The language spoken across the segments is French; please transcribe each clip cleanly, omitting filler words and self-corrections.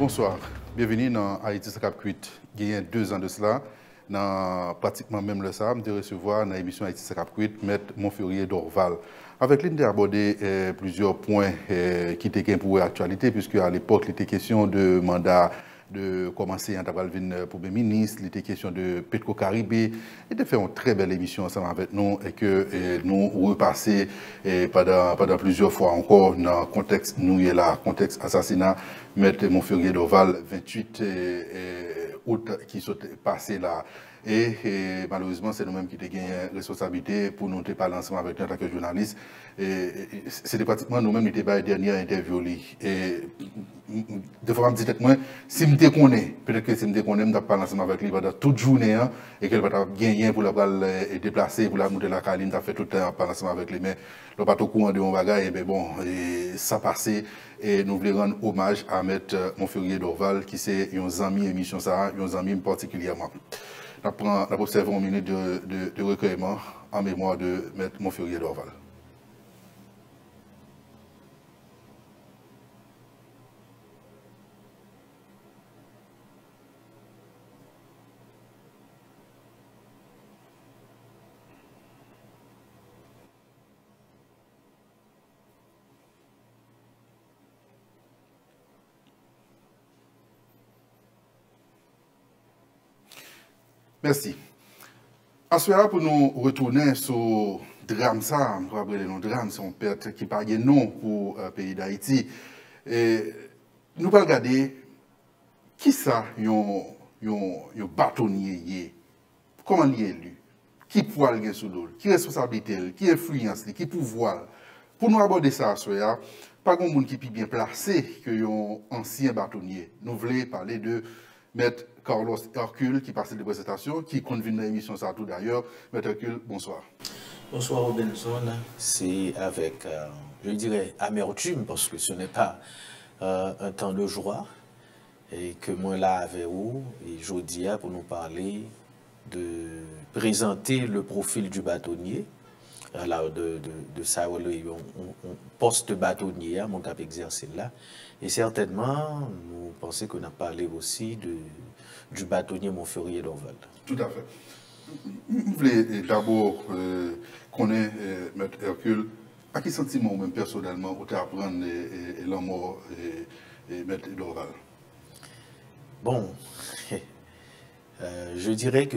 bonsoir. Bienvenue dans Haïti 58. Il y a 2 ans de cela, dans pratiquement même le SAM, de recevoir dans l'émission Haïti 58, M. Montferrier Dorval. Avec lui, d'aborder plusieurs points qui étaient pour l'actualité, puisque à l'époque, il était question de mandat de commencer à venir pour le ministre, il était question de Petro-Caribé. Il a fait une très belle émission ensemble avec nous et que nous repasser pendant plusieurs fois encore dans le contexte, nous y est là, contexte assassinat, M. Montferrier Dorval, 28 août qui sont passé là. Et malheureusement, c'est nous-mêmes qui avons gagné la responsabilité pour nous parler ensemble avec nous en tant que journaliste. C'était pratiquement nous-mêmes qui avons la dernière interview. Et de fois, je me dis peut-être moi, si je me connais, peut-être que si je me connais, je vais parler ensemble avec lui pendant toute journée, hein, et qu'elle va gagner pour la déplacer, pour la monter la caline, ça fait tout le temps parler ensemble avec lui. Mais le pas au courant de mon bagage, et bien bon, ça passait. Et nous voulons rendre hommage à M. Montferrier Dorval, qui c'est un ami émission, ça, un ami particulièrement. Nous observons une minute de recueillement en mémoire de M. Montferrier Dorval. Merci. Ensuite, pour nous retourner sur le drame, ça, je rappeler le drame, c'est un perte qui parle non pour le pays d'Haïti. Nous allons regarder qui ça, un bâtonnier, comment il est élu, qui poil est sous l'eau, qui responsabilité, qui influence, qui pouvoir. Pour nous aborder ça, pas de monde qui est bien placé que un ancien bâtonnier. Nous voulons parler de M. Carlos Hercule qui passe de présentation, qui convient dans l'émission ça tout d'ailleurs. M. Hercule, bonsoir. Bonsoir Robinson. C'est avec, je dirais, amertume, parce que ce n'est pas un temps de joie, et que moi là avec vous, et jeudi pour nous parler de présenter le profil du bâtonnier. Alors de ça, on poste bâtonnier, mon cap exercé là. Et certainement, nous pensons qu'on a parlé aussi du bâtonnier Montferrier Dorval. Tout à fait. Vous voulez d'abord connaître M. Hercule. À quel sentiment, même personnellement, vous apprendre la mort de M. Dorval? Bon, je dirais que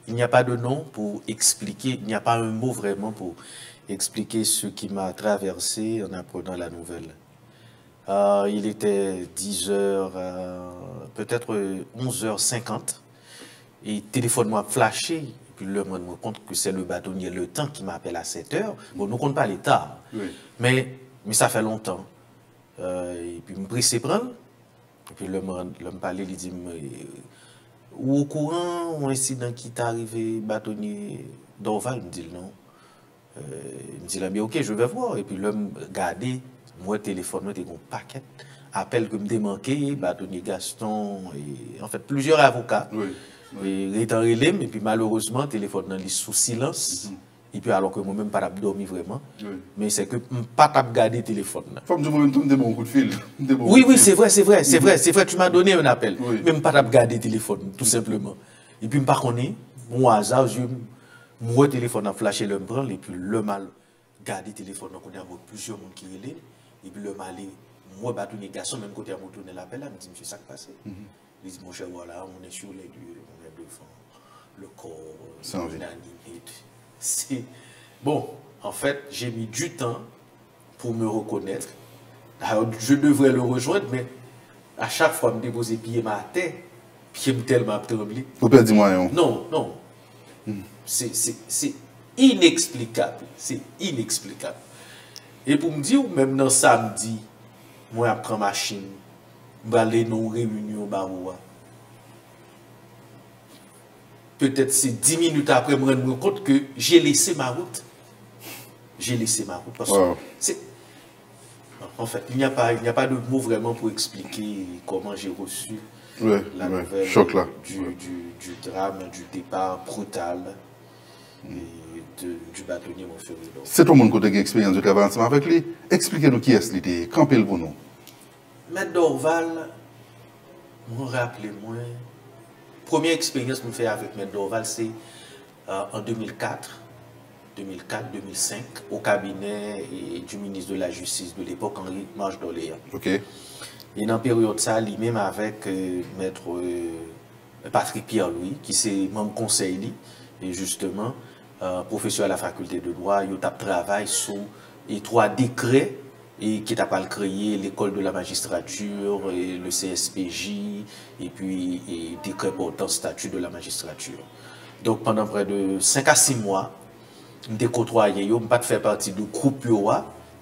il n'y a pas de nom pour expliquer, il n'y a pas un mot vraiment pour expliquer ce qui m'a traversé en apprenant la nouvelle. Il était 10h, peut-être 11h50, et le téléphone m'a flashé, et puis le monde me compte que c'est le bâtonnier Le Temps qui m'appelle à 7h. Bon, nous ne comptons pas l'état, oui. mais ça fait longtemps. Et puis, je me pressé prendre, et puis le monde me parlait, il dit, ou au courant, un incident qui est arrivé, bâtonnier Dorval, il me dit non. Il me dit là, mais ok, je vais voir. Et puis l'homme regardait, moi, téléphone, moi, un paquet, appel que me démanqué, bâtonnier Gaston, et en fait, plusieurs avocats. Oui. Oui. Et puis malheureusement, téléphone dans sous silence. Et puis alors que moi-même, pas dormi vraiment. Oui. Mais c'est que je pas regarder le téléphone. Faut que je me donne mon coup de fil. Oui, c'est vrai, tu m'as donné un appel. Oui. Mais je pas regarder le téléphone, tout simplement. Et puis, je ne connais pas, mon hasard, mon téléphone a flashé le prend, et puis le mal, garder le téléphone, donc on a plusieurs gens qui relèvent, et puis le mal, moi, bâtonnier garçon, même côté à mon tourné l'appel, là, me dit, monsieur, ça qui passe. Il dit, mon cher, voilà, on est sur les lieux, on est devant le corps, c'est bon, en fait, j'ai mis du temps pour me reconnaître. Alors, je devrais le rejoindre, mais à chaque fois, je me déposer pied ma tête, pied tellement tremblé. Vous perdez moi, non. C'est inexplicable. C'est inexplicable. Et pour me dire, même dans samedi, moi, je prends ma machine, je vais aller dans une réunion, peut-être c'est 10 minutes après, je me rends compte que j'ai laissé ma route. J'ai laissé ma route. Parce que c'est... En fait, il n'y a pas de mot vraiment pour expliquer comment j'ai reçu la nouvelle du drame, du départ brutal du bâtonnier Montferrier. C'est tout le monde qui a une expérience de travail ensemble avec lui. Expliquez-nous qui est-ce qu'il était. Campez-le pour nous. M. Dorval, me rappelle moi, première expérience que je fais avec M. Dorval, c'est en 2004-2005, au cabinet du ministre de la Justice de l'époque, Henri Marche d'Orléans. Ok. Et dans la période ça, lui-même avec Maître Patrick Pierre-Louis, qui c'est membre conseil, et justement, professeur à la faculté de droit, il a travaillé sur les 3 décrets et qui t'a pas créé l'école de la magistrature, et le CSPJ, et puis décret portant statut de la magistrature. Donc pendant près de 5 à 6 mois, je côtoyé, je ne pas faire partie du groupe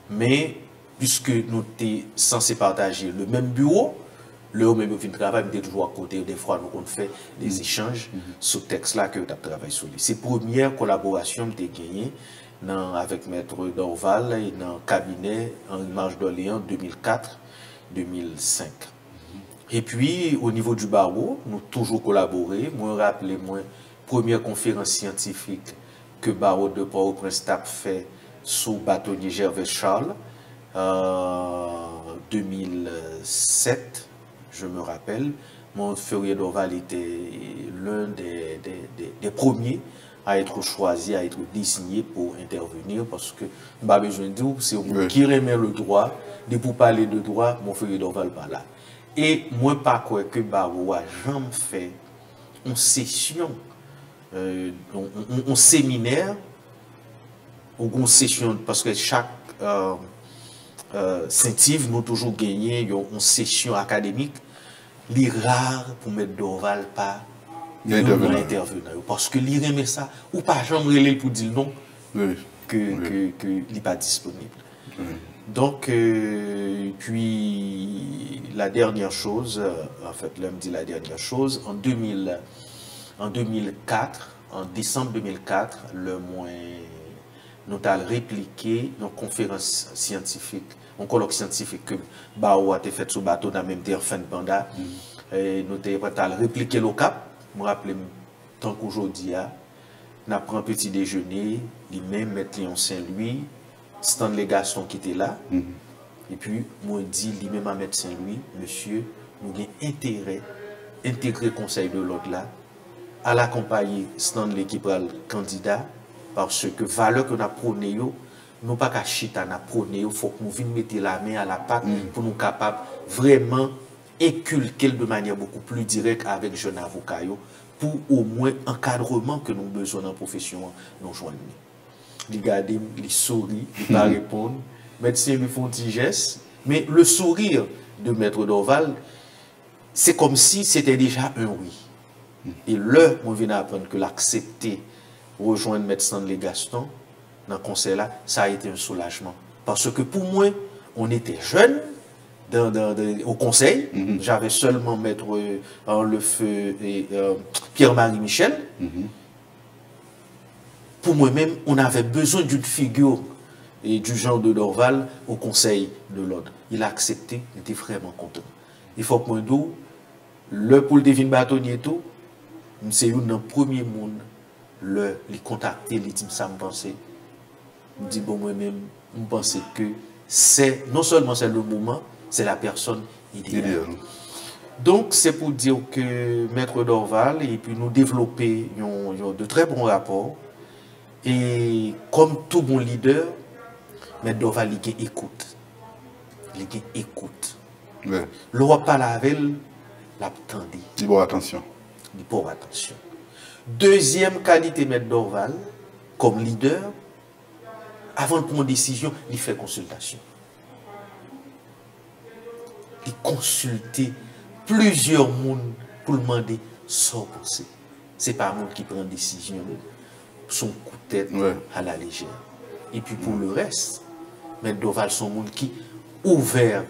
mais puisque nous étions censés partager le même bureau, le même travail, nous toujours à côté, des fois nous on fait des échanges sur ce texte-là que tu as travaillé sur lui. C'est la première collaboration que tu as gagnée avec Maître Dorval et dans le cabinet en Marche d'Orléans 2004-2005. Et puis, au niveau du barreau, nous avons toujours collaboré. Moi, rappelez-moi, première conférence scientifique que le barreau de Port-au-Prince a fait sous bâtonnier Gervais Charles, 2007, je me rappelle. Mon Ferrier Dorval était l'un des premiers à être choisi, à être désigné pour intervenir, parce que, pas besoin de dire, c'est au qui remet le droit, de pour parler de droit, mon Ferrier Dorval pas là. Et moi, pas quoi que Barreau a jamais fait une session, un séminaire, ou une session, parce que chaque Saint-Yves, nous toujours gagné une session académique, les rares pour mettre Dorval pas intervenant. Parce que l'IR aimait ça, ou pas jamais pour dire non, que il n'est pas disponible. Donc, puis la dernière chose, en fait, là, me dit la dernière chose, en 2004, en décembre 2004, le moins, nous avons répliqué une conférence scientifique, un colloque scientifique que Bao a été fait sur le bateau dans la même terre fin de Banda. Et nous avons répliqué le cap. Je me rappelle, tant qu'aujourd'hui, nous avons pris un petit déjeuner, lui-même, Maître Léon Saint-Louis, Stanley Gaston qui était là. Et puis, moi, dit lui-même à Maître Saint-Louis, monsieur, nous avons intérêt à intégrer le conseil de l'ordre là, à l'accompagner Stanley qui est le candidat, parce que valeur que nous avons prôné, nous pas qu'à chita nous prôné, il faut que nous venions mettre la main à la pâte pour nous capables vraiment inculquer de manière beaucoup plus directe avec jeunes avocats pour au moins encadrement que nous avons besoin dans la profession nous joindre. Ils regardent, ils sourient, ils ne pas répondre, médecins lui font des gestes, mais le sourire de Maître Dorval, c'est comme si c'était déjà un oui. Et là, on vient d'apprendre que l'accepter, rejoindre médecin de Gaston, dans le conseil là, ça a été un soulagement. Parce que pour moi, on était jeunes au conseil, j'avais seulement Maître Lefeu et Pierre-Marie Michel. Pour moi-même, on avait besoin d'une figure et du genre de Dorval au conseil de l'ordre. Il a accepté, il était vraiment content. Il faut que moi dise, le pour le devine bâtonnier tout, c'est une dans le premier monde, les contacter, les dit ça me pensait. Je dis bon moi-même, je pense que c'est non seulement c'est le moment, c'est la personne idéale. Donc c'est pour dire que Maître Dorval et puis nous développer de très bons rapports. Et comme tout bon leader, Maître Dorval il écoute. Il écoute. L'Europe parle avec elle, l'attendait. Il faut attention. Il faut attention. Deuxième qualité Maître Dorval, comme leader, avant de prendre une décision, il fait consultation. Il consulte plusieurs personnes pour demander son pensée. Ce n'est pas un monde qui prend une décision, son coup de tête à la légère. Et puis pour le reste, Maître Dorval, son monde qui ouvert.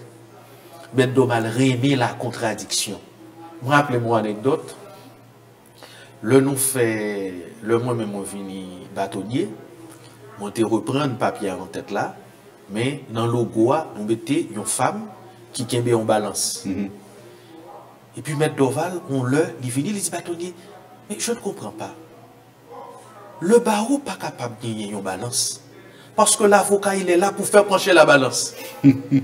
Maître Dorval remet la contradiction. Rappelez-moi une anecdote. Le nous fait, le moi-même, on venu bâtonnier. On te reprend un papier en tête là, mais dans le logo, on mettait une femme qui kembe en balance. Et puis Maître Dorval, il vient, il dit bâtonnier, mais je ne comprends pas. Le barreau n'est pas capable de gagner une balance. Parce que l'avocat, il est là pour faire pencher la balance. Il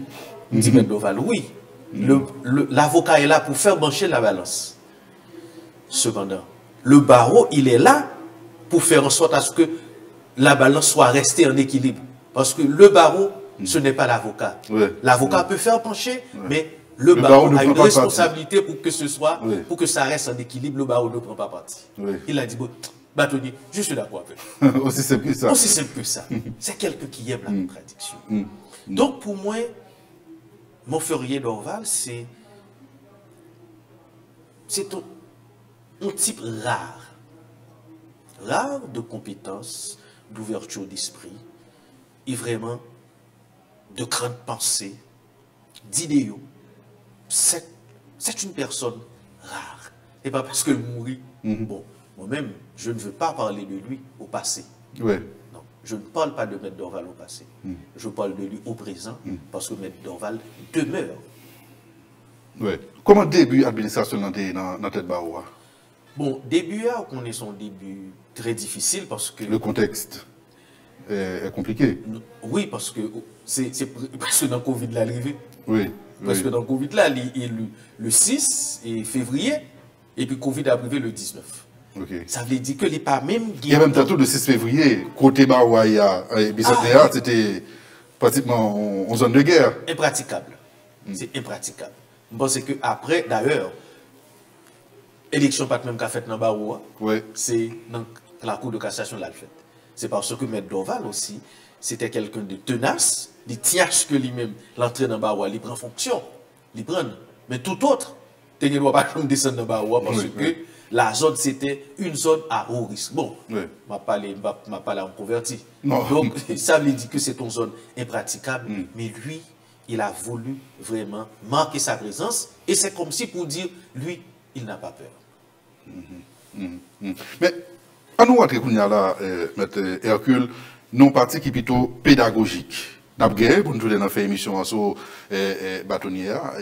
dit Maître Dorval, oui, L'avocat est là pour faire pencher la balance. Cependant, le barreau, il est là pour faire en sorte à ce que la balance soit restée en équilibre. Parce que le barreau, ce n'est pas l'avocat. Ouais. L'avocat peut faire pencher, mais le barreau a une responsabilité pour que ce soit, pour que ça reste en équilibre. Le barreau ne prend pas parti. Il a dit, bon, bâtonnier, je suis d'accord avec vous. Aussi simple que ça. Aussi simple que ça. C'est quelqu'un qui aime la contradiction. Donc, pour moi, Montferrier d'Orval, c'est un type rare de compétences, d'ouverture d'esprit, et vraiment de grande pensée, d'idéaux. C'est une personne rare. Et pas parce qu'elle mourit. Bon, moi-même, je ne veux pas parler de lui au passé. Ouais. Non, je ne parle pas de Maître Dorval au passé. Je parle de lui au présent, parce que Maître Dorval demeure. Ouais. Comment début administration dans la tête Baroua? Bon, début, on connaît son début très difficile parce que... Le contexte est compliqué. Oui, parce que parce que dans le Covid, là, arrivé. Oui. Parce que dans le Covid, là, il est le 6 février, et puis Covid est arrivé le 19. Okay. Ça veut dire que les pas même... Il y a même tantôt le 6 février, côté Baroua, c'était pratiquement en zone de guerre. Impraticable. C'est impraticable. Parce que après, d'ailleurs, élection pas même qu'a fait dans Baroua, c'est dans la Cour de cassation l'a fait. C'est parce que Maître Dorval aussi, c'était quelqu'un de tenace, de tiache que lui-même, l'entrée dans Baroua, il prend fonction, il prend. Mais tout autre, il ne doit pas descendre dans Baroua parce que la zone, c'était une zone à haut risque. Bon, je ne vais pas parler en converti. Donc, ça veut dire que c'est une zone impraticable, mais lui, il a voulu vraiment marquer sa présence et c'est comme si pour dire, lui, il n'a pas peur. Mais, à nous, là, M. Hercule, nous parti qui est plutôt pédagogique. Nous avons pour nous faire émission sur bâtonnière,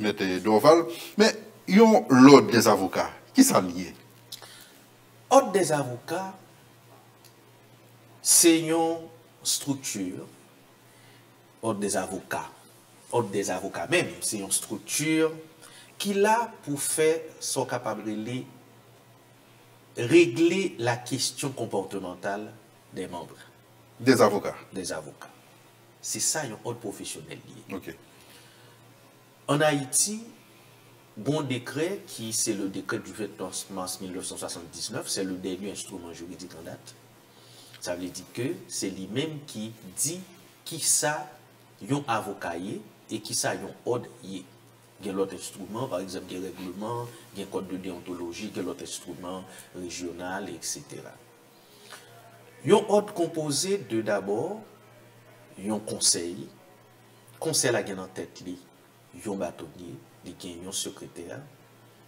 M. Dorval, mais il y a l'ordre des avocats. Qui s'est lié? L'ordre des avocats, c'est une structure. Ordre des avocats même, c'est une structure qui là pour faire sont capables de régler la question comportementale des membres. Des avocats. Des avocats. C'est ça un ordre professionnel lié. Okay. En Haïti, bon décret qui c'est le décret du 29 mars 1979, c'est le dernier instrument juridique en date. Ça veut dire que c'est lui-même qui dit qui ça yon avocat et qui ça yon ordre yé. Il y a l'autre instrument, par exemple, il y a règlement, il y a code de déontologie, il y a l'autre instrument régional, etc. Yon ordre composé de d'abord yon conseil. Conseil la gen en tête li, yon bâtonnier, li gen yon secrétaire,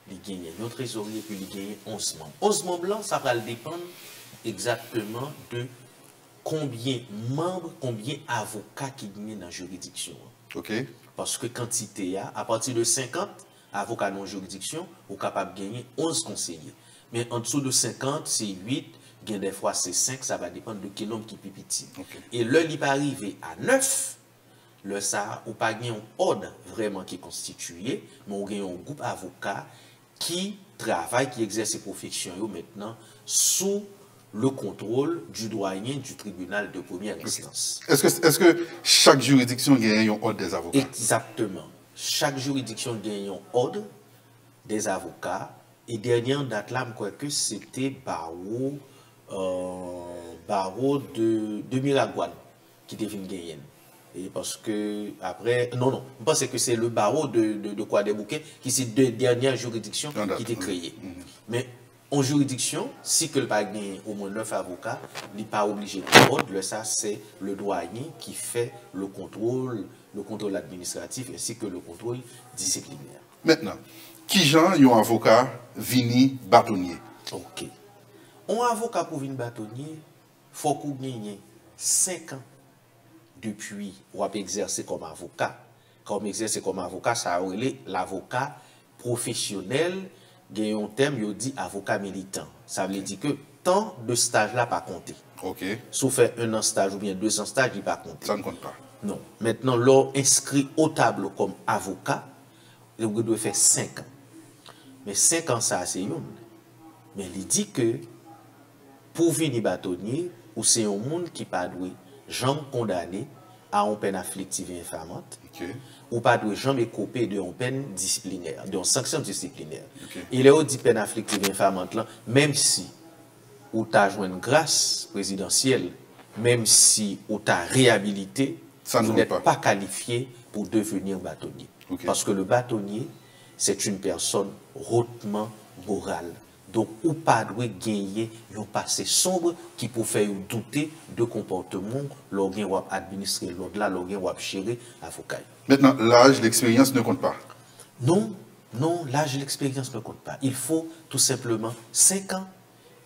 li gen yon trésorier, puis li gen 11 membres. 11 membres là, ça va dépendre exactement de combien membres, combien avocats qui gagnent dans la juridiction. Ok. Parce que quantité à partir de 50 avocats dans la juridiction, vous êtes capable de gagner 11 conseillers. Mais en dessous de 50, c'est 8, des fois c'est 5, ça va dépendre de quel nombre qui est petit. Okay. Et là, il va arriver à 9, le ça, ou pas gagner un ordre vraiment qui est constitué, mais on gagne un groupe d'avocats qui travaillent, qui exercent ses professions maintenant sous le contrôle du doyen du tribunal de première instance. Est-ce que chaque juridiction gagne un ordre des avocats? Exactement. Chaque juridiction gagne un ordre des avocats. Et dernière date là, je crois que c'était barreau de Miragouane qui devait gagner. Et parce que après, non, je pense que c'est le barreau de Croix-des-Bouquets qui c'est deux dernières juridictions qui étaient créées. Mais en juridiction, si que le pas au moins 9 avocats, il n'est pas obligé de ordre. Ça, c'est le doyen qui fait le contrôle administratif ainsi que le contrôle disciplinaire. Maintenant, qui genre un avocat vini bâtonnier? Ok. Un avocat pour venir bâtonnier, il faut qu'on gagne 5 ans depuis qu'on a exercé comme avocat. Quand on exerce comme avocat, ça a relé l'avocat professionnel. Il y a un terme, il dit avocat militant. Ça veut dire que tant de stage là pas compté. Ok. Sauf faire 1 an stage ou bien 2 ans stage, il pas compté. Ça ne compte pas. Non. Maintenant, l'on inscrit au tableau comme avocat, vous devez faire 5 ans. Mais 5 ans, ça, c'est une. Mais il dit que pour venir bâtonnier, ou c'est un monde qui pas doué, jamais condamné à une peine afflictive et infamante, ou pas doué jamais coupé de une peine disciplinaire, d'une sanction disciplinaire. Il est au dit peine afflictive et infamante là, même si ou t'as joué une grâce présidentielle, même si ou t'as réhabilité, vous n'êtes pas qualifié pour devenir bâtonnier. Parce que le bâtonnier, c'est une personne hautement morale. Donc, ou pas doit gagner un passé sombre qui peut faire douter de comportement, l'organe ou administrer l'ordre là, l'organe ou gérer avocat. Maintenant, l'âge, l'expérience ne compte pas. Non, non, l'âge et l'expérience ne comptent pas. Il faut tout simplement 5 ans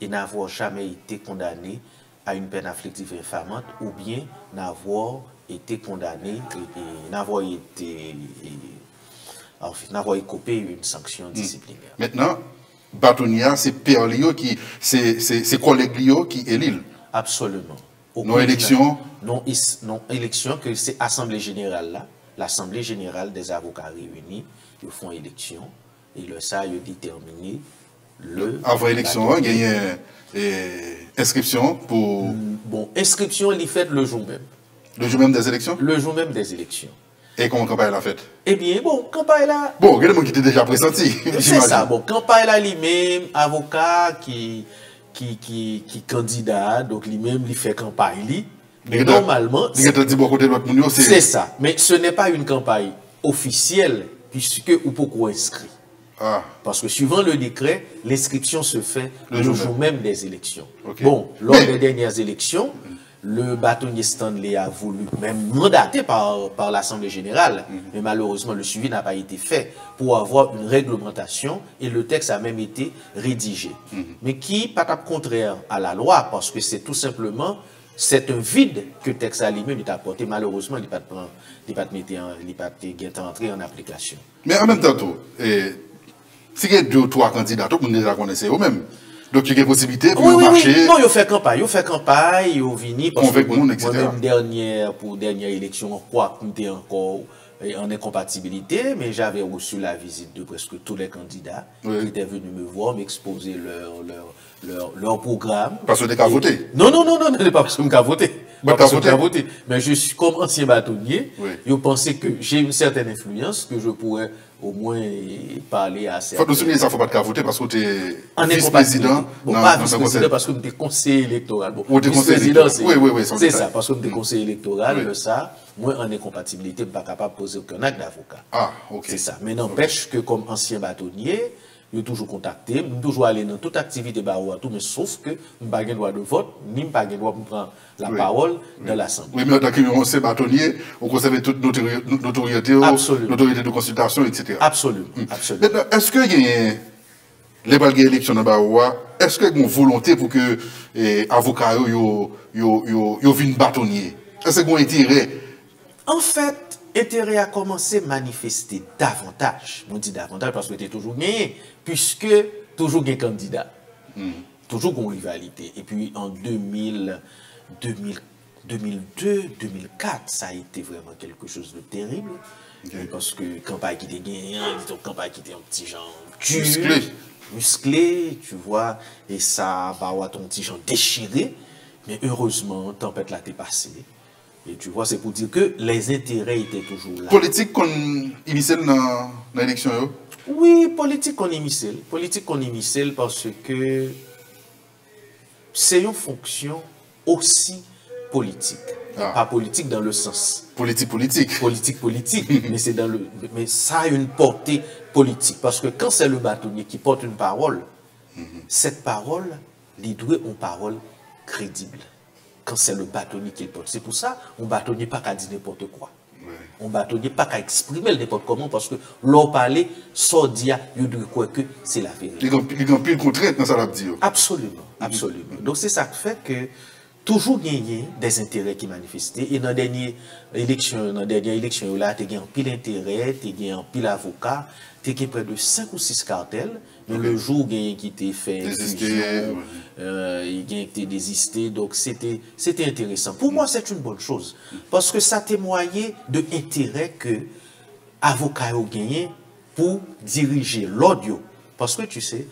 et n'avoir jamais été condamné à une peine afflictive infamante ou bien n'avoir été condamné et n'avoir été n'avoir écopé une sanction disciplinaire. Maintenant, bâtonnier, c'est père Lio qui, c'est collègue Lio qui élève. Absolument. Non élection. Non élection, que c'est Assemblée Générale là, l'Assemblée Générale des avocats réunis, ils font élection, et le ça, ils déterminer le... Avant élection, il y a inscription pour... Bon, inscription, elle est faite le jour même. Le jour même des élections? Le jour même des élections. Et comment campagne l'a faite? Eh bien, bon, campagne là... Bon, il y a des gens qui étaient déjà pressentis. C'est ça, bon, campagne là, lui-même, avocat qui candidat, donc lui-même, il fait campagne, mais normalement... C'est ça, mais ce n'est pas une campagne officielle, puisque ou pourquoi inscrit. Ah. Parce que suivant le décret, l'inscription se fait le jour même des élections. Okay. Bon, lors des dernières élections, le bâtonnier Stanley a voulu, même mandaté par l'Assemblée Générale, mais malheureusement le suivi n'a pas été fait pour avoir une réglementation et le texte a même été rédigé. Mais qui, pas contraire à la loi, parce que c'est tout simplement, c'est un vide que le texte a lui-même apporté. Malheureusement, il n'est pas entré en application. Mais en même temps, si il y a 2 ou 3 candidats, tout le monde déjà connaissait eux-mêmes. Donc, il y a des possibilités pour marcher. Oui, non, ils font campagne, ils ont venu. Convaincre le monde, etc. Moi-même, pour dernière élection, on croit qu'on était encore en incompatibilité, mais j'avais reçu la visite de presque tous les candidats qui étaient venus me voir, m'exposer leur programme. Parce que tu as voté? Non, pas parce que tu as voté. Mais je suis comme ancien bâtonnier, je pensais que j'ai une certaine influence, que je pourrais au moins parler à certains. Il faut nous souligner ça, il ne faut pas te voter parce que tu es vice-président. Bon, pas vice-président parce que tu es conseiller électoral. Bon, vice-président, c'est ça, parce que tu es conseiller électoral, ça, moi, en incompatibilité, je ne suis pas capable de poser aucun acte d'avocat. Ah, ok. C'est ça. Mais n'empêche que comme ancien bâtonnier, je toujours contacté, je toujours allé dans toute activité barreau tout, mais sauf que je n'ai pas de droit de vote, ni pas de droit de prendre la parole dans l'Assemblée. Oui, mais en tant que bâtonnier, on conserve toute notoriété, l'autorité de consultation, etc. Absolument. Maintenant, est-ce qu'il y a les élections dans barreau, est-ce qu'il y a une volonté pour que les avocats viennent bâtonnier? Est-ce qu'il y a un intérêt? En fait, l'intérêt a commencé à manifester davantage. On dit davantage parce que tu es toujours gagné, puisque toujours un candidat. Toujours une rivalité. Et puis en 2002, 2004, ça a été vraiment quelque chose de terrible. Parce que campagne qui était gagné, campagne qui était un petit genre musclé, tu vois, et ça va ton petit genre déchiré. Mais heureusement, tempête là t'est passée. Et tu vois, c'est pour dire que les intérêts étaient toujours là. Politique qu'on initiale dans l'élection? Oui, politique qu'on initiale. Politique qu'on initiale parce que c'est une fonction aussi politique. Pas politique dans le sens. Politique. Mais c'est dans le. Mais ça a une portée politique. Parce que quand c'est le bâtonnier qui porte une parole, cette parole, il doit une parole crédible. Quand c'est le bâtonnier qui le porte. C'est pour ça qu'on ne bâtonnier pas qu'à dire n'importe quoi. On ne bâtonnier pas qu'à exprimer n'importe comment parce que l'on parle, sans dire, il doit croire que c'est la vérité. Il y a plus de contraintes dans ça, la dire. Absolument. Donc c'est ça qui fait que toujours gagné des intérêts qui manifestaient. Et dans la dernière élection, là, tu as gagné un pile d'intérêts, tu as gagné un pile d'avocats, tu as gagné près de 5 ou 6 cartels. Mais le jour gagné qui t'a fait fusion, il a été désisté. Donc c'était intéressant. Pour moi, c'est une bonne chose. Parce que ça témoignait de l'intérêt que l'avocat a gagné pour diriger l'audio. Parce que tu sais,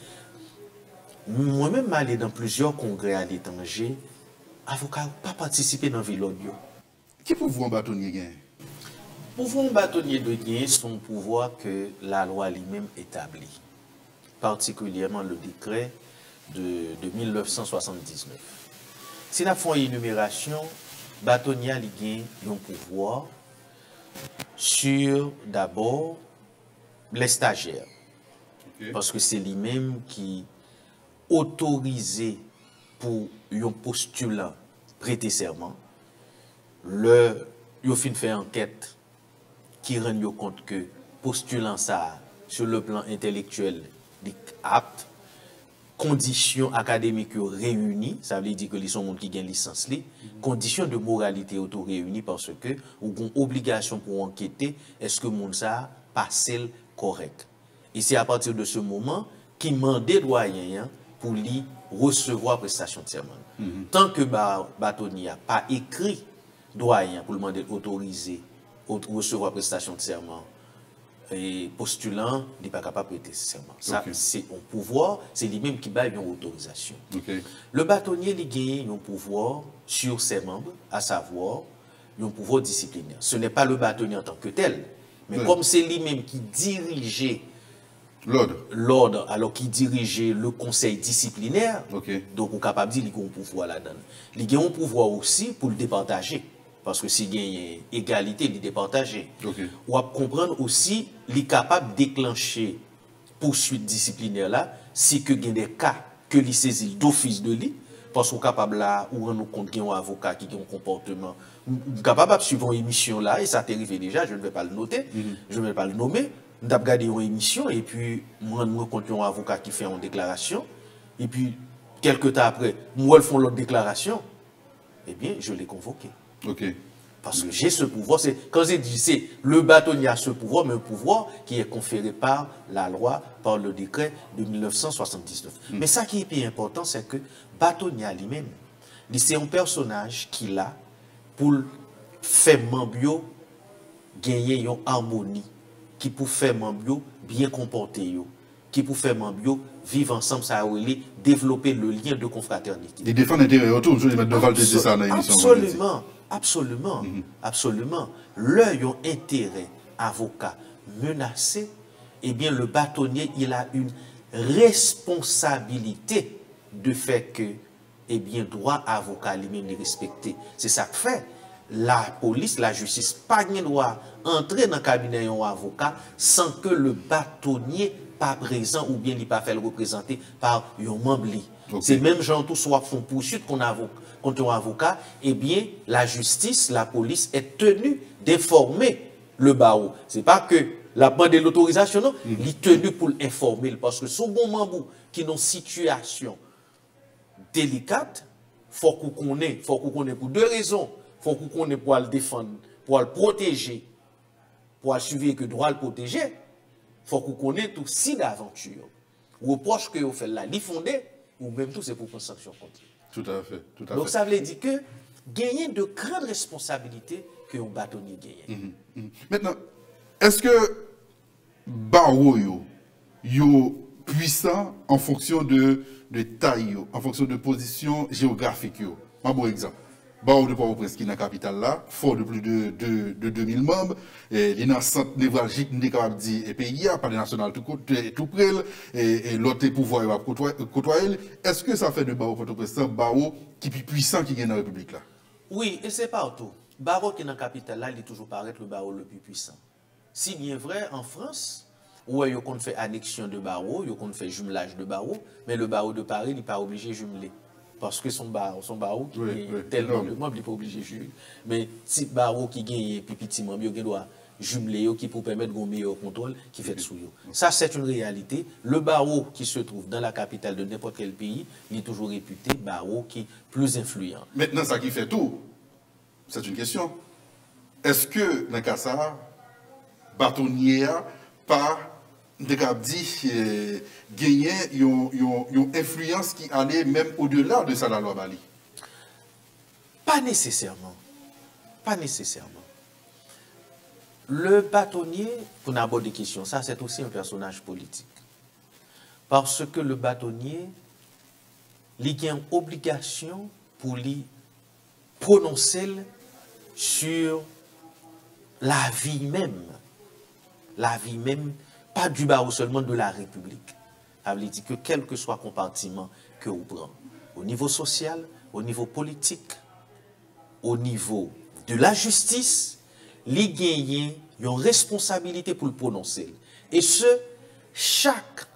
moi-même, allé dans plusieurs congrès à l'étranger, avocat n'a pas participé dans la ville audio. Qui pouvoir un bâtonnier gagne? Pouvoir un bâtonnier de gagner son pouvoir que la loi lui-même établit, particulièrement le décret de 1979. Si nous faisons une énumération, bâtonnier a gagne un pouvoir sur d'abord les stagiaires. Okay. Parce que c'est lui-même qui autorisé pour un postulant prêter serment. Il fin fait enquête qui rend compte que postulant ça sur le plan intellectuel est apte, conditions académiques réunies, ça veut dire que les gens qui ont une licence, conditions de moralité auto réunies parce que ou une obligation pour enquêter est-ce que mon ça passe correct. Et c'est à partir de ce moment qui mandait doyen pour lui recevoir prestation de serment. Tant que bâtonnier n'a pas écrit doyen pour le demander d'autoriser recevoir prestation de serment et postulant n'est pas capable de prêter serment. Ça, c'est un pouvoir, c'est lui-même qui bat une autorisation. Le bâtonnier il gagne un pouvoir sur ses membres, à savoir un pouvoir disciplinaire. Ce n'est pas le bâtonnier en tant que tel, mais comme c'est lui-même qui dirigeait l'ordre, alors qu'il dirigeait le conseil disciplinaire, donc on est capable de dire qu'il a un pouvoir là-dedans. Il a un pouvoir aussi pour le départager. Parce que s'il y a égalité, il est départagé. On va comprendre aussi qu'il est capable de déclencher poursuite disciplinaire là, si que il y a des cas que il saisit d'office de lui, parce qu'on est capable là, ou rendre compte qu'il y a un avocat qui a un comportement, capable de suivre une émission là, et ça t'arrive déjà, je ne vais pas le noter, je ne vais pas le nommer, on a regardé une émission, et puis moi, rendre compte qu'il y a un avocat qui fait une déclaration, et puis quelques temps après, moi, ils font l'autre déclaration, eh bien, je l'ai convoqué. Parce que j'ai ce pouvoir, quand je dis c'est le bâtonnier a ce pouvoir, mais un pouvoir qui est conféré par la loi, par le décret de 1979. Mais ça qui est plus important, c'est que bâtonnier lui-même, c'est un personnage qui l'a pour faire membio gagner une harmonie, qui pour faire membio bien comporter, qui pour faire membio vivre ensemble, ça a développer le lien de confraternité. Il défend l'intérêt autour, je vais mettre devant ça dans l'émission. Absolument. Absolument, absolument. Leur intérêt avocat menacé, eh bien le bâtonnier, il a une responsabilité de fait que, eh bien, droit avocat lui-même les respecter. C'est ça que fait. La police, la justice, pas de droit entrer dans le cabinet d'un avocat sans que le bâtonnier pas présent ou bien il pas fait le représenter par un membre. C'est même gens tout soit font poursuite contre un avocat, eh bien, la justice, la police est tenue d'informer le barreau. Ce n'est pas que la demande de l'autorisation, non, il est tenu pour l'informer. Parce que ce bon membre qui est dans une situation délicate, il faut qu'on connaisse pour deux raisons. Il faut qu'on connaisse pour le défendre, pour le protéger, pour assurer que le droit le protéger. Il faut qu'on connaisse tout si d'aventure. Ou reproche que vous faites là, l'y fondé, ou même tout c'est pour prendre sanction contre. Tout à fait. Donc ça veut dire que gagner de grandes responsabilités que un bâtonnier gagne. Maintenant, est-ce que barreau yo puissant en fonction de taille, en fonction de position géographique? Un bon exemple. Barreau de Port-au-Prince qui est dans la capitale là, fort de plus de 2000 membres, il y a un centre névralgique, nous sommes capables de dire, et pays, pas national tout près, et l'autre pouvoir va côtoyer. Est-ce que ça fait de Barreau Port-au-Prince un barreau qui est plus puissant qui est dans la République là? Oui, et c'est partout. Barreau qui est dans la capitale là, il est toujours paraître le barreau le plus puissant. Si bien vrai, en France, où il y a fait annexion de barreau, il y a fait jumelage de barreau, mais le barreau de Paris n'est pas obligé de jumeler. Parce que son barreau qui est tellement de membres, il n'est pas obligé de juger. Mais si barreau qui gagne plus petit membre, il doit jumelé qui pour permettre un meilleur contrôle qui fait sous eux. Ça, c'est une réalité. Le barreau qui se trouve dans la capitale de n'importe quel pays, il est toujours réputé barreau qui est plus influent. Maintenant, ça qui fait tout, c'est une question. Est-ce que, dans le cas ça, bâtonnier par gagner une influence qui allait même au-delà de ça, la loi Bali? Pas nécessairement. Pas nécessairement. Le bâtonnier, pour aborder des questions, ça c'est aussi un personnage politique. Parce que le bâtonnier, il a une obligation pour lui prononcer sur la vie même. La vie même, pas du barreau seulement de la République. Ça veut dire que quel que soit le compartiment que vous prenez, au niveau social, au niveau politique, au niveau de la justice, les gagnants ont une responsabilité pour le prononcer. Et ce, chaque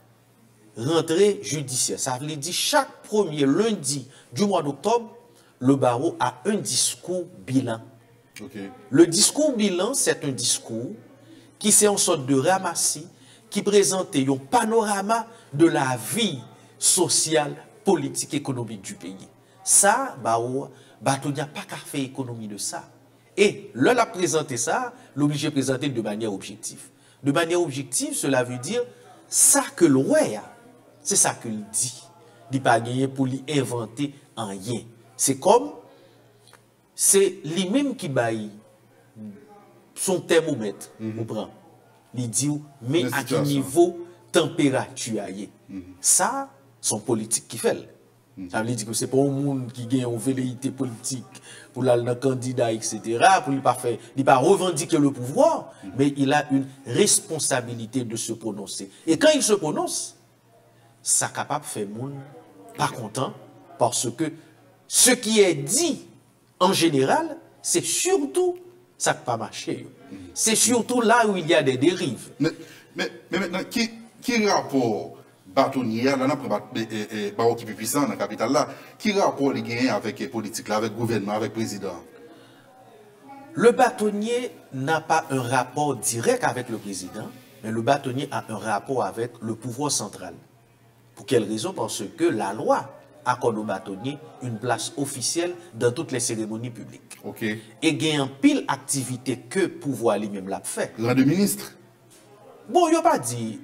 rentrée judiciaire, ça veut dire chaque premier lundi du mois d'octobre, le barreau a un discours bilan. Okay. Le discours bilan, c'est un discours qui c'est en sorte de ramassis, qui présente un panorama de la vie sociale, politique, économique du pays. Ça, barreau, il n'y a pas qu'à faire économie de ça. Et là, la présenter ça, l'obligé de présenter de manière objective. De manière objective, cela veut dire ça que le roi a, c'est ça qu'il dit. Il n'a pas gagné pour lui inventer en rien. C'est comme, c'est lui-même qui baille son thermomètre. Il dit, mais à quel niveau température y est. Ça, son politique qui fait. Ça veut dire que ce n'est pas un monde qui gagne une velléité politique pour le candidat, etc., pour ne pas revendiquer le pouvoir, mais il a une responsabilité de se prononcer. Et quand il se prononce, ça est capable de faire monde pas content, parce que ce qui est dit en général, c'est surtout ça qui n'a pas marché. C'est surtout là où il y a des dérives. Mais maintenant, qui rapport bâtonnier, là, barreau qui est puissant dans la capitale, là, qui rapport il gagne avec la politique, là, avec le gouvernement, avec le président? Le bâtonnier n'a pas un rapport direct avec le président, mais le bâtonnier a un rapport avec le pouvoir central. Pour quelle raison? Parce que la loi accorde au bâtonnier une place officielle dans toutes les cérémonies publiques. Okay. Et il y a une pile d'activités que le pouvoir lui-même l'a fait. Rang de ministre? Bon, il n'a pas dit,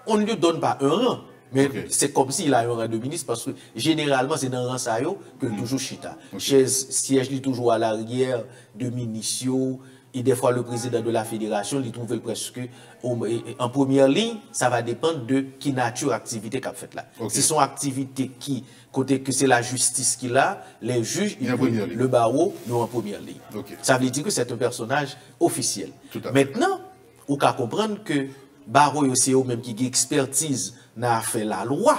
on ne lui donne pas un rang, mais okay, c'est comme s'il a un rang de ministre, parce que généralement, c'est dans le rang ça que toujours chita. Okay. Siège toujours à l'arrière de ministres, et des fois le président de la fédération, il trouve presque en première ligne, ça va dépendre de qui nature d'activité qu'a fait là. Okay. Si son activité qui, côté que c'est la justice qu'il a, les juges, le barreau, nous en première ligne. Okay. Ça veut dire que c'est un personnage officiel. Maintenant, on peut comprendre que barreau c'est eux même qui expertise n'a fait la loi,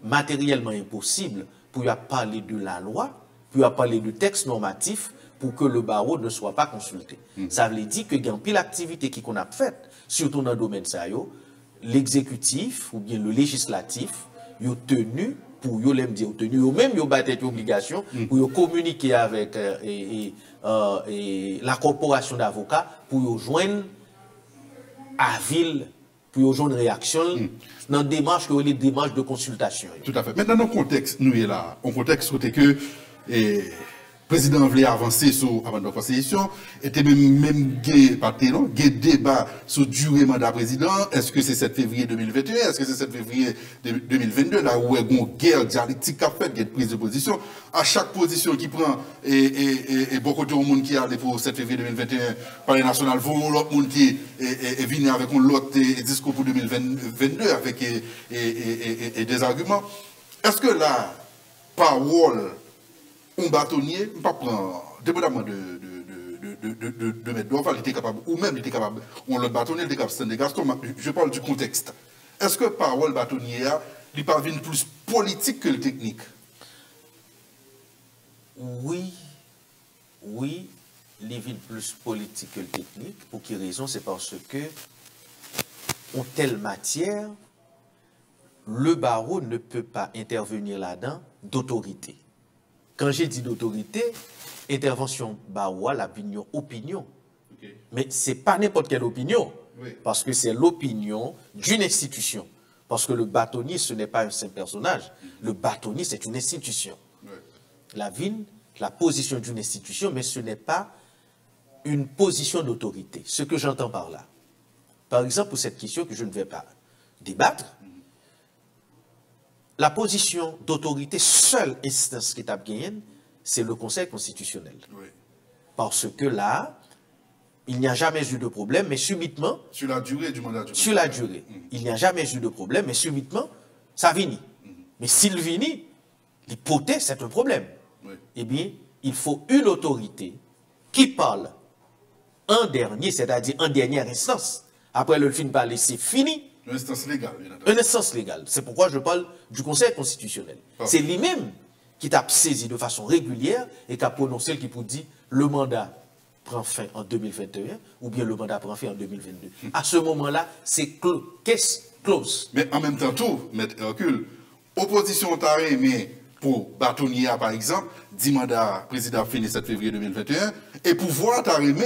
matériellement impossible pour parler de la loi, pour parler de texte normatif, pour que le barreau ne soit pas consulté. Ça veut dire que il y a une pile d'activités qu'on a faites, surtout dans le domaine ça, l'exécutif ou bien le législatif, ils ont tenu, pour eux même ils ont battu une obligation pour communiquer avec la corporation d'avocats pour joindre à ville, pour joindre réaction dans démarche que les démarches de consultation. Tout à fait. Maintenant, dans le contexte, nous est là, en contexte côté que le président voulait avancer sur avant la constitution, était même débat sur durée mandat président. Est-ce que c'est 7 février 2021? Est-ce que c'est 7 février 2022? Là où il y a une guerre dialectique qui a fait, une prise de position. À chaque position qui prend, et beaucoup de monde qui allait pour 7 février 2021 par les nationales, vont l'autre monde qui est venu avec un autre discours pour 2022 avec des arguments. Est-ce que la parole un bâtonnier, pas prendre, dépendamment de mettre d'offre, il était capable, ou même il était capable, on le bâtonnier, il était capable de des Gaston, je parle du contexte. Est-ce que parole bâtonnier, il parvient plus politique que le technique? Oui, il est plus politique que le technique. Pour quelle raison? C'est parce que, en telle matière, le barreau ne peut pas intervenir là-dedans d'autorité. Quand j'ai dit d'autorité, intervention barreau, l'opinion. Okay. Mais ce n'est pas n'importe quelle opinion, Oui. parce que c'est l'opinion d'une institution. Parce que le bâtonnier, ce n'est pas un simple personnage. Le bâtonnier, c'est une institution. Oui. La ville, la position d'une institution, mais ce n'est pas une position d'autorité. Ce que j'entends par là. Par exemple, pour cette question que je ne vais pas débattre, la position d'autorité, seule instance qui est gagnée, c'est le Conseil constitutionnel. Oui. Parce que là, il n'y a jamais eu de problème, mais subitement... Sur la durée du mandat du Sur la durée. Il n'y a jamais eu de problème, mais subitement, ça finit. Mais s'il finit, l'hypothèse, c'est un problème. Oui. Eh bien, il faut une autorité qui parle en dernier, c'est-à-dire en dernière instance. Après le film parler, c'est fini. Une instance légale, bien entendu. Une instance légale. C'est pourquoi je parle du Conseil constitutionnel. C'est lui-même qui t'a saisi de façon régulière et qui a prononcé qui pour dire le mandat prend fin en 2021 ou bien le mandat prend fin en 2022. À ce moment-là, c'est qu'est-ce close. Mais en même temps, tout, Maître Hercule, opposition t'a aimé pour bâtonnier, par exemple, 10 mandats président fini 7 février 2021, et pouvoir t'a aimé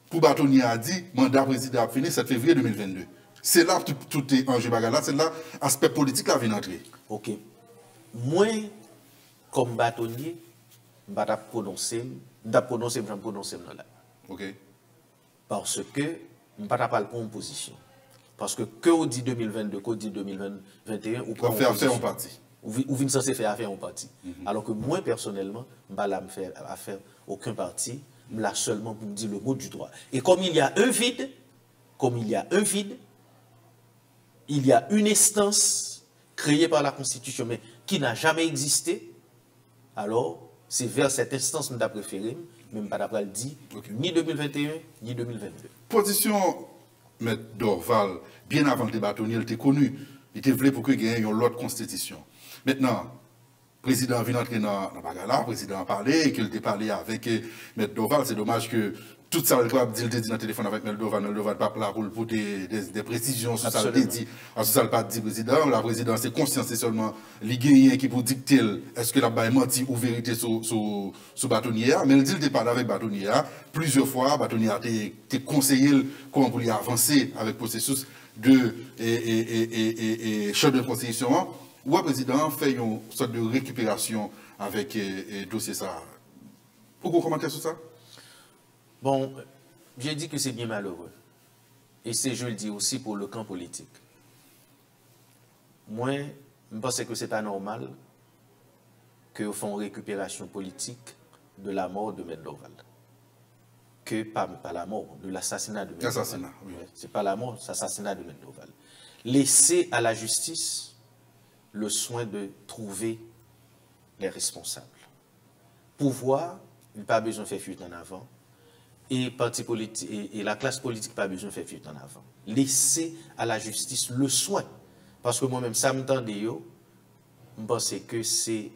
pour bâtonnier a dit mandat président fini 7 février 2022. C'est là que tout est enjeu bagarre, c'est là aspect politique là vient entrer. Ok. Moi, comme bâtonnier, je vais prononcer là. Ok. Parce que je ne vais pas parler pour une position. Parce que on dit 2022, qu'on dit 2021, ou pour faire affaire en parti. Ou vous êtes censé faire affaire en parti. Alors que moi, personnellement, je ne vais pas faire affaire aucun parti, je là seulement pour me dire le mot du droit. Et comme il y a un vide, il y a une instance créée par la Constitution, mais qui n'a jamais existé, alors c'est vers cette instance que je préféré, mais je ne vais pas dire ni 2021, ni 2022. Position, M. Dorval, bien avant le bâtonnier, il était connu. Il était voulu pour que gagne une autre constitution. Maintenant, le président vient entrer dans la bagarre, le président a parlé, et qu'il a parlé avec M. Dorval. C'est dommage que tout ça, il dit dans le téléphone avec M. Dorval n'a pas là pour des précisions sur ça. Il dit, sur ça, il pas dit président. La présidence est consciente, c'est seulement les gagnants qui pour dicter est-ce que la baille menti ou vérité sur bâtonnier. Mais il dit qu'il parle avec bâtonnier. Plusieurs fois, bâtonnier a été conseillé comment pour y avancer avec le processus de chef de constitution. Ou le président fait une sorte de récupération avec le dossier ça. Pourquoi commenter sur ça? Bon, j'ai dit que c'est bien malheureux. Et c'est, je le dis aussi, pour le camp politique. Moi, je pense que ce n'est pas normal qu'on fasse une récupération politique de la mort de M. Dorval. Que pas la mort, de l'assassinat de M. Dorval. L'assassinat, oui. Ce n'est pas la mort, c'est l'assassinat de M. Dorval. Laisser à la justice le soin de trouver les responsables. Pouvoir, il n'a pas besoin de faire fuite en avant. Et, parti politique, et la classe politique n'a pas besoin de faire fuite en avant. Laisser à la justice le soin. Parce que moi-même, ça me tendait, je pense que c'est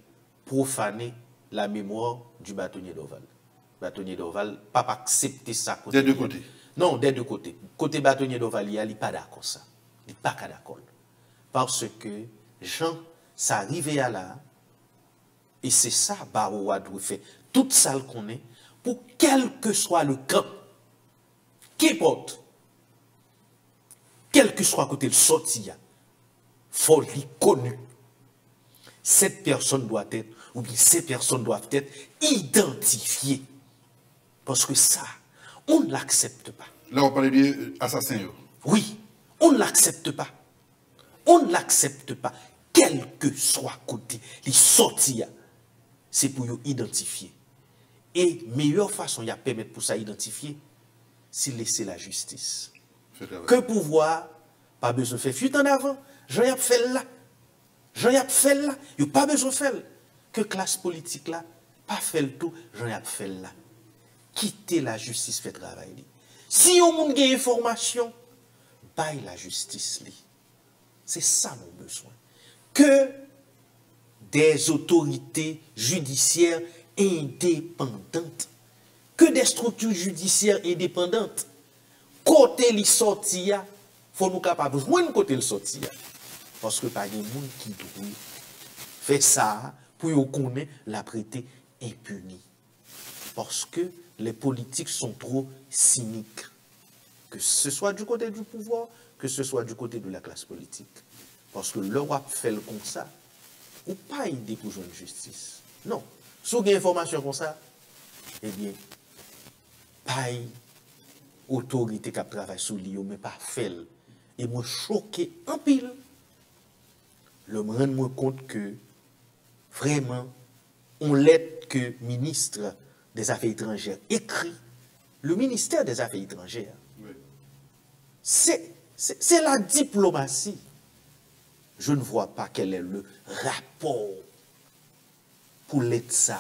profaner la mémoire du bâtonnier Dorval. Le bâtonnier Dorval, pas accepter ça. Des deux côtés. Non, des deux côtés. Côté bâtonnier Dorval, il n'est pas d'accord ça. Il n'est pas d'accord. Parce que Jean, ça arrivait à là, et c'est ça, Baroua doit faire. Tout ça qu'on est, pour quel que soit le camp, qu'importe, quel que soit côté le sorti, il faut le connu. Cette personne doit être, ou bien ces personnes doivent être identifiées. Parce que ça, on ne l'accepte pas. Là, on parle d'assassin. Oui, on ne l'accepte pas. On ne l'accepte pas. Quel que soit côté, les sorties, c'est pour identifier. Et meilleure façon de permettre pour ça identifier, c'est laisser la justice. Que pouvoir, pas besoin de faire fuite en avant. Jean-Yap fait là. Jean-Yap fait là. Il n'y a pas besoin de faire. Que classe politique là, pas fait le tout, Jean-Yap fait là. Quitter la justice, fait travail. Si on a une information, baille la justice. C'est ça mon besoin. Que des autorités judiciaires indépendantes, que des structures judiciaires indépendantes, côté les sorties, il faut nous capables de jouer côté les sorties. Parce que pas de monde qui doit faire ça pour qu'on ait la prêter impunie. Parce que les politiques sont trop cyniques. Que ce soit du côté du pouvoir, que ce soit du côté de la classe politique. Parce que l'Europe fait le comme ça, ou pas aider pour jouer une justice. Non. Si vous avez une information comme ça, eh bien, pas autorité qui travaille sur lui, mais pas fait. Et moi, choqué en pile, je me rends compte que vraiment, on l'aide que ministre des Affaires étrangères écrit, le ministère des Affaires étrangères, oui. C'est la diplomatie. Je ne vois pas quel est le rapport pour l'aide ça,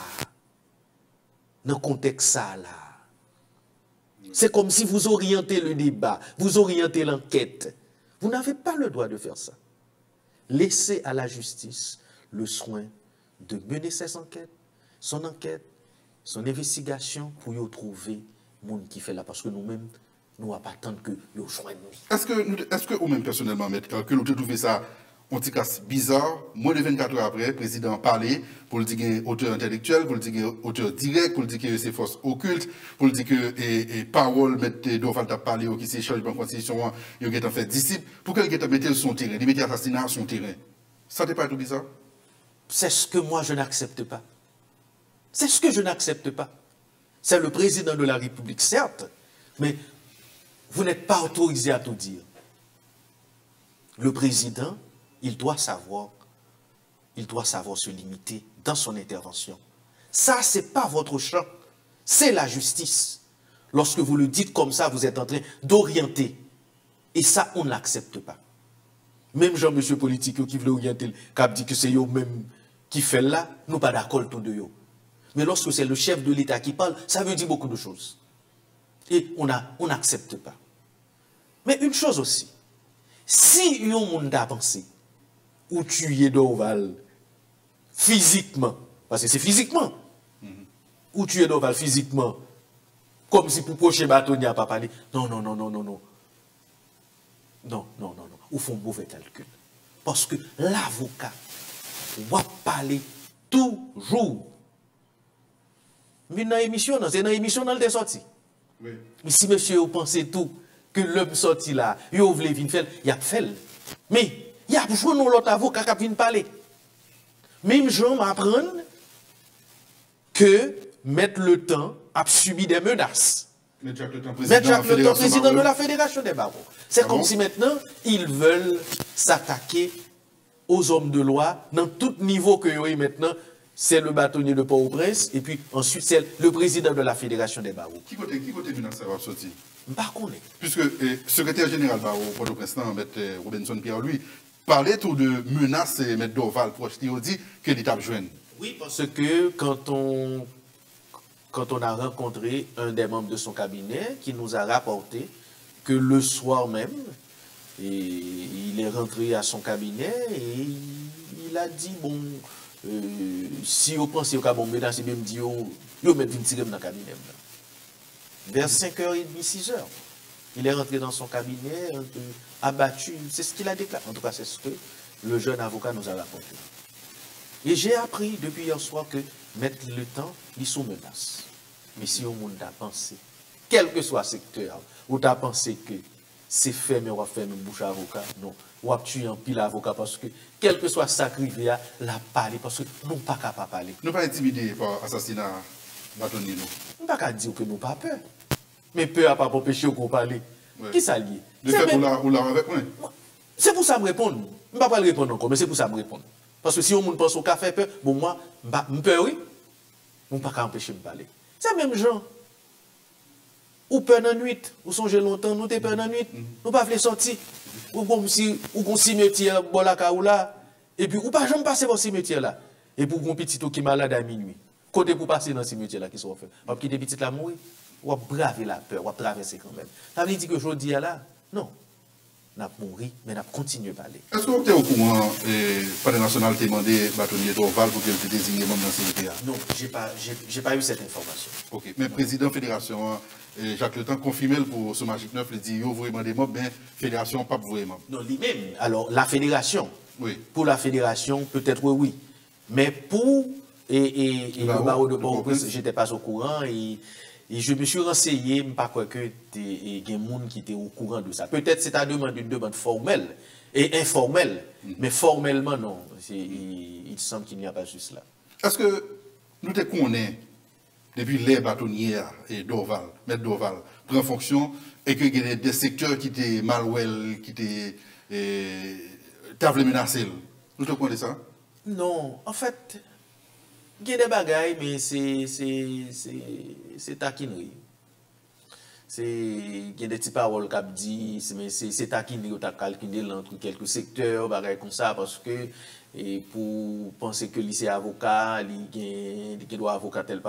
dans le contexte ça là. C'est comme si vous orientez le débat, vous orientez l'enquête. Vous n'avez pas le droit de faire ça. Laissez à la justice le soin de mener son enquête, son investigation pour y trouver le monde qui fait là. Parce que nous-mêmes, nous n'avons pas attendre que nous joignent. Est-ce que vous-même personnellement, maître, que nous trouvez ça un petit cas bizarre, moins de 24 heures après, le président a parlé pour le dire qu'il est auteur intellectuel, pour le dire qu'il est auteur direct, pour le dire que c'est force occulte, pour le dire que parole, mettre Dorval a parlé, qui s'est changé dans la constitution, il a fait disciple, pour qu'il ait mis son terrain, il a assassinat son terrain. Ça n'est pas tout bizarre? C'est ce que moi je n'accepte pas. C'est ce que je n'accepte pas. C'est le président de la République, certes, mais vous n'êtes pas autorisé à tout dire. Le président, il doit savoir se limiter dans son intervention. Ça, ce n'est pas votre champ, c'est la justice. Lorsque vous le dites comme ça, vous êtes en train d'orienter. Et ça, on ne l'accepte pas. Même Jean-Monsieur politique qui veut orienter, qui dit que c'est eux-mêmes qui fait là, nous pas d'accord tout de eux. Mais lorsque c'est le chef de l'État qui parle, ça veut dire beaucoup de choses. Et on n'accepte pas. Mais une chose aussi, si un monde a pensé, ou tuer Dorval physiquement, parce que c'est physiquement, ou tuer Dorval physiquement, comme si pour prochain bateau n'y a pas parlé. Non. Ou font mauvais calcul. Parce que l'avocat va parler toujours. Mais dans l'émission, c'est dans l'émission dans le sorti. Oui. Mais si monsieur vous pensez tout, que l'homme sorti là, il voulait venir faire, il a fait. Mais il y a toujours l'autre avocat qui vient parler. Même gens m'apprennent que mettre le temps a subi des menaces. Mettre Jacques Le Temps, président de la Fédération des barreaux. C'est comme si maintenant, ils veulent s'attaquer aux hommes de loi, dans tout niveau que y a maintenant, c'est le bâtonnier de Port-au-Prince, et puis ensuite c'est le président de la Fédération des barreaux. Qui côté menace ça va sortir? Par contre. Puisque le secrétaire général barreau, Port-au-Prince, M. Robinson Pierre, lui, parlait tout de menaces, M. Dorval, proche, il dit que l'État joigne. Oui, parce que quand on a rencontré un des membres de son cabinet qui nous a rapporté que le soir même, il est rentré à son cabinet et il a dit, bon, si vous pensez que vous menace, il me dit, vous mettez une tirée dans le cabinet. Vers 5h30, 6h. Il est rentré dans son cabinet, abattu. C'est ce qu'il a déclaré. En tout cas, c'est ce que le jeune avocat nous a raconté. Et j'ai appris depuis hier soir que mettre le temps, ils sont menaces. Mais si on a pensé, quel que soit le secteur, ou tu as pensé que c'est fait, mais on va faire une bouche à avocat, non. On va tuer un pile avocat parce que, quel que soit sa rivière, la parler, parce que nous ne sommes pas capables de parler. Nous ne sommes pas intimidés par l'assassinat bâtonnier. Nous ne sommes pas dire que nous n'avons pas peur. Mais peur n'a pas empêché qu'on parle. Ouais. Qui ça lié? De fait, ou là avec moi. C'est pour ça que je me réponds. Je ne vais pas le répondre encore, mais c'est pour ça que je me réponds. Parce que si on pense au café peur, bon, moi, je peur, oui. Je ne peux pas empêcher de parler. C'est même gens. Ou peur dans la nuit, ou songez longtemps, nous t'es peur dans la nuit, nous pas voulons sortir. Ou comme si, ou qu'on cimetière, bon là, et puis, ou pas jamais passer dans ce cimetière là. Et pour qu'on petit qui est malade à minuit. Côté pour passer dans ce cimetière là qui sont fait. Parce que des petites là mourir, ou à braver la peur, ou à traverser quand même. Ça veut dire que je dis là, non. N'a pas mouru, mais n'a continué à parler. Est-ce que vous êtes au courant, par la nationalité demandé bâtonnier Dorval pour qu'elle se désigne membre dans ce CPA? Non, j'ai pas eu cette information. Ok, mais le président de la fédération, Jacques Le Temps, confirmé pour ce Magic 9, il dit qu'il vraiment des membres, mais la fédération pas vraiment. Non, lui-même. Alors, la fédération, oui. Pour la fédération, peut-être oui. Mais pour le barreau de Port-au-Prince, je n'étais pas au courant. Et Et je me suis renseigné, je ne pas croire que il y a des gens qui étaient au courant de ça. Peut-être c'est une demande formelle et informelle, mais formellement non. Il semble qu'il n'y a pas juste là. Est-ce que nous te connaissons depuis les bâtonniers et Dorval, Maître Dorval, prend fonction et que y a des secteurs qui étaient malwell, qui étaient menacés? Nous te connaissons ça? Non, en fait, il y a des bagailles, mais c'est taquinerie. Il y a des petites paroles qui disent, mais c'est taquinerie, tu as calculé entre quelques secteurs, bagailles comme ça, parce que pour penser que lycée avocat, il doit avocat tel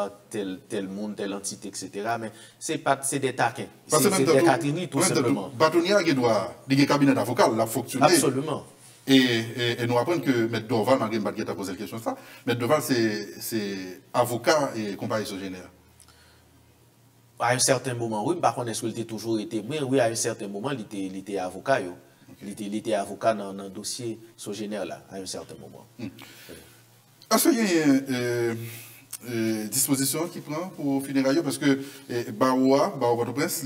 monde, telle entité, etc. Mais c'est des taquins. C'est des taquineries, tout simplement. Bâtonnier, il doit avoir un cabinet d'avocat, il a fonctionné. Absolument. Et nous apprenons que M. Dorval, malgré que tu as posé la question, ça, M. Dorval, c'est avocat et compagnie sogénaire. À un certain moment, oui, par contre, est-ce qu'il a toujours été, mais oui, à un certain moment, il était avocat. Okay. Il était avocat dans le dossier sogénaire, là, à un certain moment. Est-ce qu'il y a une disposition qui prend pour funérailles? Parce que Baroua Port-au-Prince,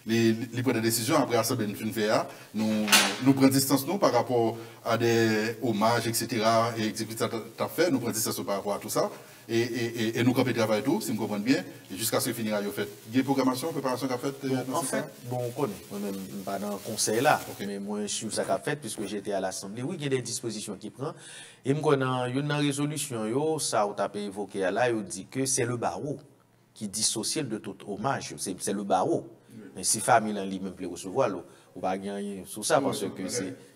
les prend des décisions après l'Assemblée de FUNVA, nous prenons distance nous par rapport à des hommages, etc. Et exécuter ta fait, nous prenons distance par rapport à tout ça. Et nous campons travail tout, si je comprends bien, jusqu'à ce que finira au fait. Il y a une programmation, préparation qu'a fait en fait, bon, on connaît, moi-même, pas dans le conseil là, okay. Mais moi, je suis ça qu'a fait, puisque j'étais à l'Assemblée. Oui, il y a des dispositions qui prennent. Et moi, dans une résolution, ça, on t'a évoqué là, il dit que c'est le barreau qui dissocie de tout hommage. C'est le barreau. Mais si la famille lui-même peut recevoir, on va gagner sur ça, parce que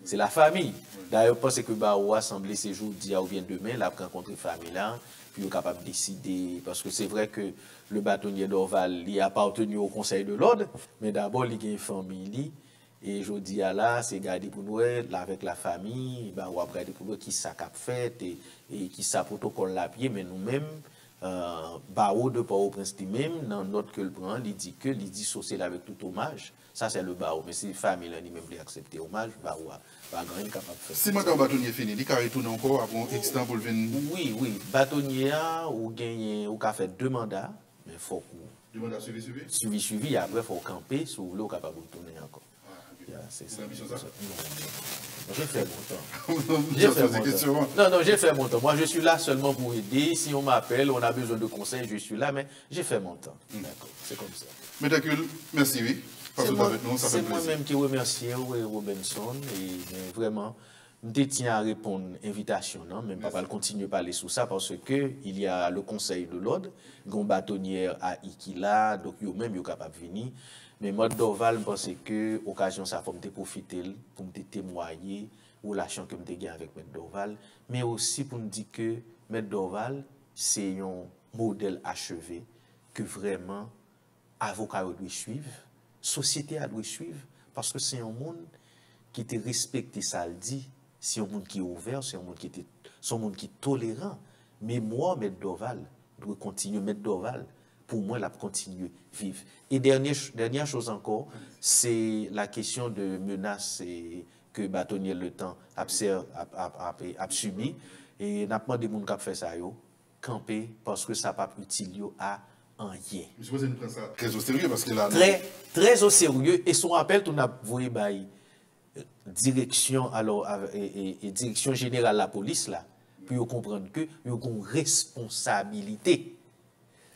c'est la famille. D'ailleurs, je pense que le barreau assemblée ces jours, ou bien demain, là, pour rencontrer la famille là. Puis on est capable de décider, parce que c'est vrai que le bâtonnier Dorval, il appartenu au Conseil de l'ordre, mais d'abord, il y a une famille, et je dis à là, c'est garder pour nous, là, avec la famille, ben, on va regarder pour nous qui ça a fait, et qui ça protocole la pied, mais nous-mêmes, Barreau de Port-au-Prince lui-même, dans notre que le prend, il dit que, il dit associé avec tout hommage, ça c'est le Barreau, mais si la famille lui-même veut accepter hommage, Barreau pas grand capable de faire. Si maintenant le bâtonnier fini, il peut retourner encore après X temps pour le venir? Oui, bâtonnier ou gagné ou qu'a fait 2 mandats, mais il faut que 2 mandats suivi. Suivi, après il faut camper sur l'eau capable de retourner encore. C'est ça. J'ai fait mon temps. Non, j'ai fait mon temps. Moi, je suis là seulement pour aider. Si on m'appelle, on a besoin de conseils, je suis là, mais j'ai fait mon temps. D'accord, c'est comme ça. Métacule, merci, oui. C'est moi-même qui remercie Robinson et vraiment, je tiens à répondre à l'invitation, même pas continuer à parler sur ça parce que il y a le Conseil de l'ordre, un bâtonnier à Ikila, donc eux-mêmes sont capables de venir. Mais moi, Dorval, je pense que l'occasion, ça faut me profiter pour me témoigner la relation que je avec M. Dorval, mais aussi pour me dire que M. Dorval, c'est un modèle achevé que vraiment, avocat doit suivre, société doit suivre, parce que c'est un monde qui te respecte ça le dit, c'est un monde qui est ouvert, c'est un monde qui est tolérant. Mais moi, M. Dorval, dois continuer, M. Dorval, pour moi, la continuer vivre. Et dernière chose encore, c'est la question de menaces que bâtonnier le temps a subi. Et n'a pas demandé gens qui fait ça, camper, parce que ça n'a pas utile à rien. Je suppose que nous prenons ça très au sérieux parce que là. Très au sérieux. Et son appel, on a voulu direction, alors, et direction générale de la police, là, pour comprendre que y a une responsabilité.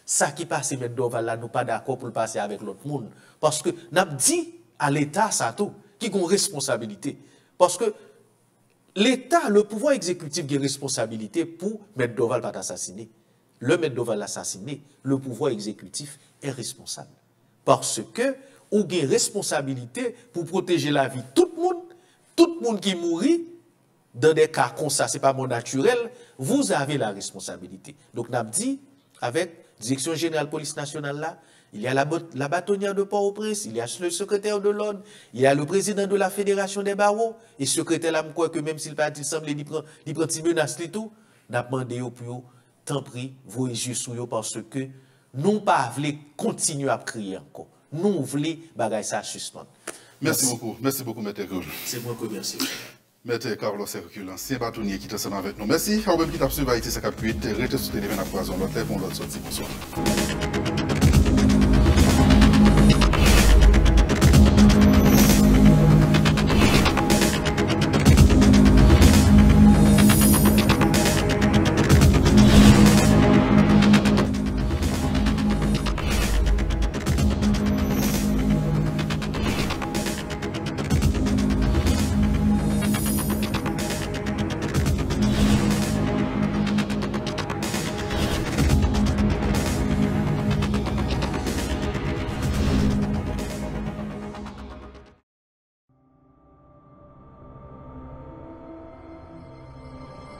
Ça qui passe, M. Dorval, là, nous pas d'accord pour le passer avec l'autre monde. Parce que nous avons dit à l'État, ça tout, qui a une responsabilité. Parce que l'État, le pouvoir exécutif, a une responsabilité pour M. Dorval pas assassiner. Le M. Dorval assassiné, le pouvoir exécutif est responsable. Parce que, ou a une responsabilité pour protéger la vie de tout le monde qui mourit, dans des cas comme ça, ce n'est pas mon naturel, vous avez la responsabilité. Donc, nous avons dit, avec Direction générale police nationale là, il y a la bâtonnière de Port-au-Prince, il y a le secrétaire de l'ordre, il y a le président de la Fédération des barreaux, et secrétaire là, quoi que même s'il pas semble il prend des menaces et tout, n'a demandé au plus tant pris, vous juste sur parce que nous pas voulons continuer à crier encore. Nous voulons bagaille ça suspendre. Merci beaucoup, Maître Hercule. C'est moi qui remercie. Maître Carlos Hercule, ancien bâtonnier qui est ensemble avec nous. Merci. À vous qui t'a suivi, Haïti 58, restez sur télévision à Poison, l'autre, pour l'autre sortie. Bonsoir.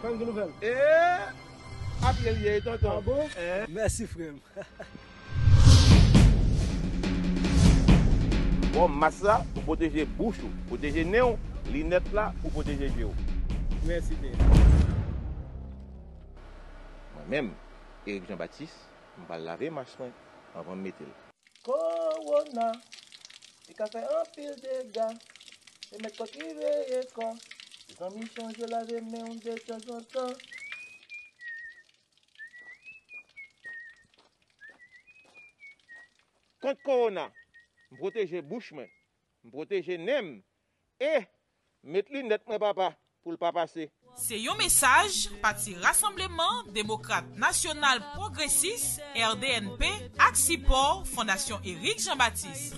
Quand nouvelle. Après lié tonton. Ah bon? Merci frère. Bon, massa pour protéger bouche, protéger néon, lunette là pour protéger yeux. Merci bien. Moi-même, Éric Jean-Baptiste, je vais laver ma soin avant de mettre. Corona, il a fait un pile de dégâts. Et mettre quoi qui veille quoi. Les amis changent la vie, mais on de temps en temps. Contre Corona, je protéger bouche, je protéger nem et mettre lunette, mon papa, pour le pas passer. C'est un message parti Rassemblement démocrate national progressiste RDNP Axipor Fondation Éric Jean-Baptiste.